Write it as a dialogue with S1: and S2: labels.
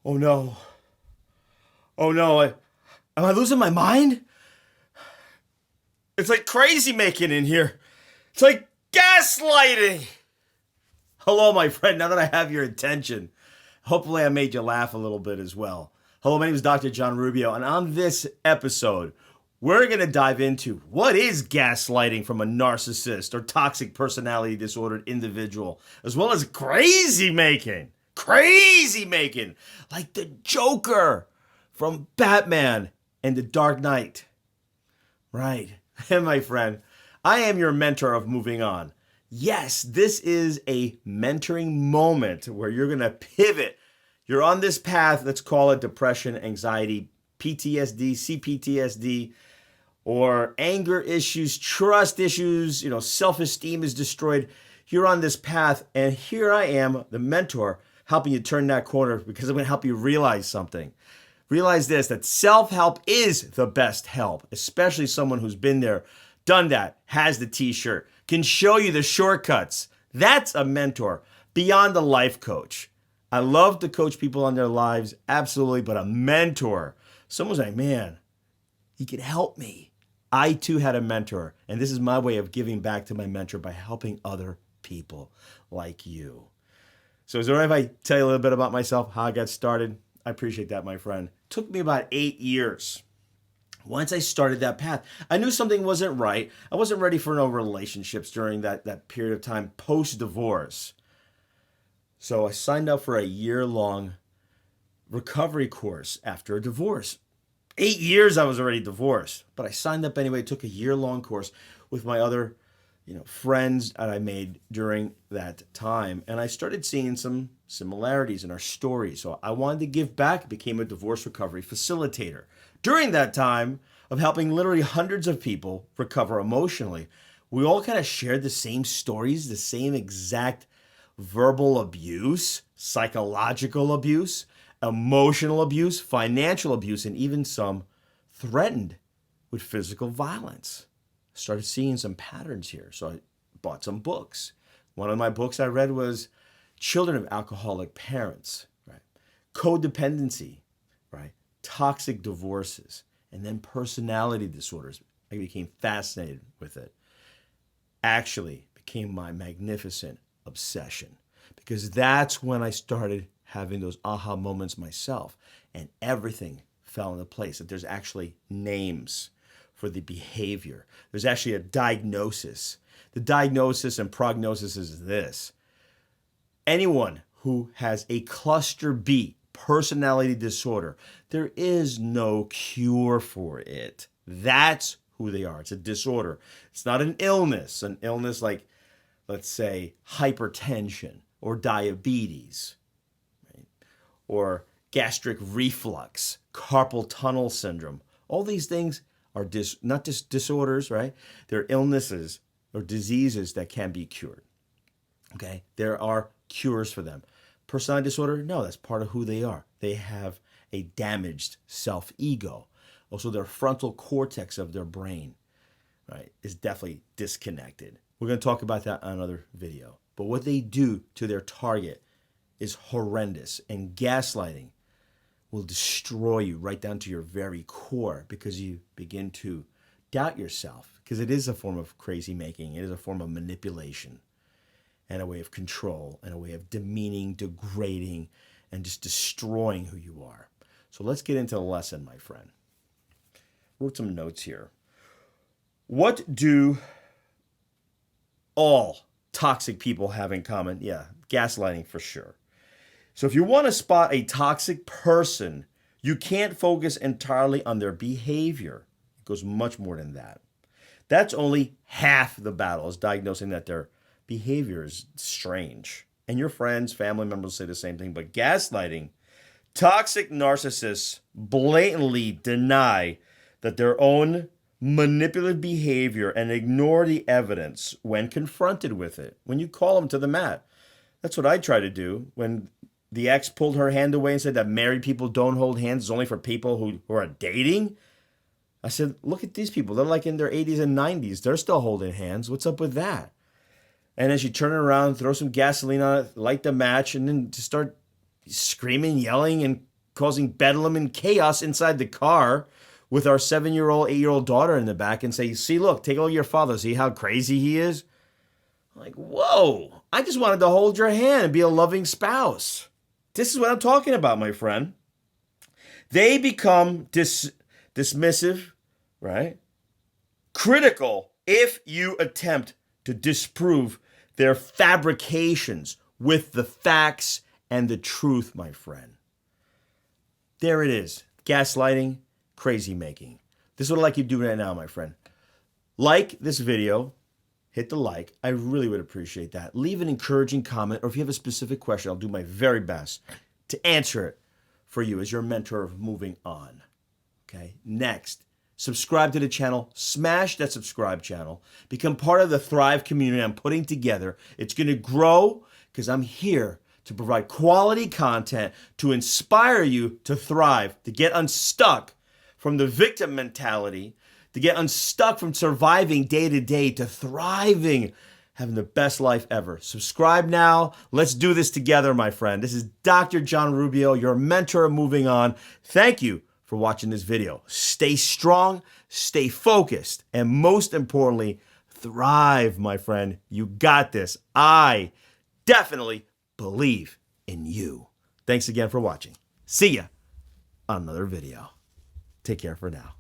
S1: Oh no. Oh no. Am I losing my mind? It's like crazy making in here. It's like gaslighting. Hello, my friend. Now that I have your attention, hopefully I made you laugh a little bit as well. Hello, my name is Dr. John Rubio, and on this episode, we're going to dive into what is gaslighting from a narcissist or toxic personality disordered individual, as well as crazy making. Crazy making. Like the Joker from Batman and The Dark Knight. Right. And my friend, I am your mentor of moving on. Yes, this is a mentoring moment where you're going to pivot. You're on this path, let's call it depression, anxiety, PTSD, CPTSD, or anger issues, trust issues, self-esteem is destroyed. You're on this path, and here I am, the mentor, helping you turn that corner because I'm going to help you realize something. Realize this, that self-help is the best help, especially someone who's been there, done that, has the t-shirt, can show you the shortcuts. That's a mentor beyond a life coach. I love to coach people on their lives, absolutely, but a mentor, someone's like, man, he could help me. I too had a mentor, and this is my way of giving back to my mentor by helping other people like you. So is it all right if I tell you a little bit about myself, how I got started? I appreciate that, my friend. It took me about 8 years. Once I started that path, I knew something wasn't right. I wasn't ready for no relationships during that period of time post-divorce. So I signed up for a year-long recovery course after a divorce. 8 years I was already divorced, but I signed up anyway, took a year-long course with my other friends that I made during that time. And I started seeing some similarities in our stories. So I wanted to give back, became a divorce recovery facilitator. During that time of helping literally hundreds of people recover emotionally, we all kind of shared the same stories, the same exact verbal abuse, psychological abuse, emotional abuse, financial abuse, and even some threatened with physical violence. Started seeing some patterns here. So I bought some books. One of my books I read was Children of Alcoholic Parents, right? Codependency, right? Toxic divorces, and then personality disorders. I became fascinated with it. Actually became my magnificent obsession because that's when I started having those aha moments myself and everything fell into place. That there's actually names for the behavior. There's actually a diagnosis. The diagnosis and prognosis is this. Anyone who has a cluster B personality disorder, there is no cure for it. That's who they are. It's a disorder. It's not an illness. An illness like, let's say, hypertension or diabetes, right? Or gastric reflux, carpal tunnel syndrome. All these things are not just disorders, right? They're illnesses or diseases that can be cured. Okay? There are cures for them. Personality disorder, no, that's part of who they are. They have a damaged self-ego. Also, their frontal cortex of their brain, right, is definitely disconnected. We're going to talk about that on another video. But what they do to their target is horrendous. And gaslighting will destroy you right down to your very core because you begin to doubt yourself. Because it is a form of crazy making. It is a form of manipulation and a way of control and a way of demeaning, degrading, and just destroying who you are. So let's get into the lesson, my friend. Wrote some notes here. What do all toxic people have in common? Yeah, gaslighting for sure. So if you want to spot a toxic person, you can't focus entirely on their behavior. It goes much more than that. That's only half the battle, is diagnosing that their behavior is strange. And your friends, family members say the same thing. But gaslighting, toxic narcissists blatantly deny that their own manipulative behavior and ignore the evidence when confronted with it. When you call them to the mat. That's what I try to do. When the ex pulled her hand away and said that married people don't hold hands, it's only for people who are dating. I said, look at these people. They're like in their 80s and 90s. They're still holding hands. What's up with that? And then she turned it around, throw some gasoline on it, light the match, and then just start screaming, yelling, and causing bedlam and chaos inside the car with our 7-year-old, 8-year-old daughter in the back and say, see, look, take a look at your father. See how crazy he is? Like, whoa, I just wanted to hold your hand and be a loving spouse. This is what I'm talking about, my friend. They become dismissive, right? Critical if you attempt to disprove their fabrications with the facts and the truth, my friend. There it is. Gaslighting, crazy making. This is what I'd like you to do right now, my friend. Like this video. Hit the like. I really would appreciate that. Leave an encouraging comment, or if you have a specific question, I'll do my very best to answer it for you as your mentor of moving on. Okay? Next, subscribe to the channel. Smash that subscribe channel. Become part of the Thrive community I'm putting together. It's going to grow because I'm here to provide quality content to inspire you to thrive, to get unstuck from the victim mentality, to get unstuck from surviving day to day to thriving, having the best life ever. Subscribe now. Let's do this together, my friend. This is Dr. John Rubio, your mentor of moving on. Thank you for watching this video. Stay strong, stay focused, and most importantly, thrive, my friend. You got this. I definitely believe in you. Thanks again for watching. See ya on another video. Take care for now.